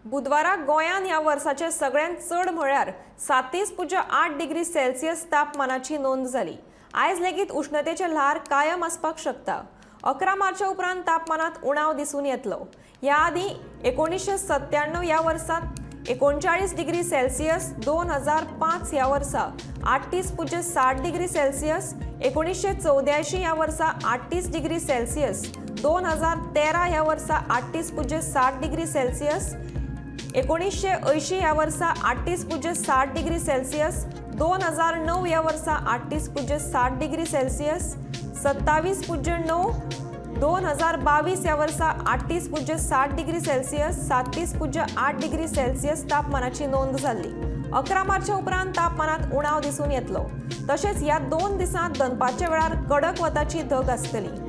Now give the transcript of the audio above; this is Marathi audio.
बुधवाराक गोंयान ह्या वर्साचे सगळ्यांत चड म्हळ्यार 37.8 डिग्री सेल्सियस तापमानाची नोंद जाली। आयज लेगीत उष्णतेचे ल्हार कायम आसपाक शकता। 11 मार्चा उपरांत तापमानात उणाव दिसून येतलो। ह्या आदी 1997 ह्या वर्सात 39 डिग्री सेल्सियस, 2005 ह्या वर्सा 38.7 डिग्री सेल्सियस, 1984 ह्या वर्सा 38 डिग्री सेल्सियस, 2013 ह्या वर्सा 38.7 डिग्री सेल्सियस, 1980 ह्या वर्सा 38.7 डिग्री सेल्सियस, 2009 ह्या वर्सा 38.7 डिग्री सेल्सियस, 27.9, 2022 ह्या वर्सा 38.7 डिग्री सेल्सियस, 37.8 डिग्री सेल्सियस तापमानाची नोंद जाल्ली। 11 मार्चा उपरांत तापमानात उणाव दिसून येतलो। तशेंच ह्या 2 दिसांत दनपारच्या वेळार कडक वताची धग आसतली।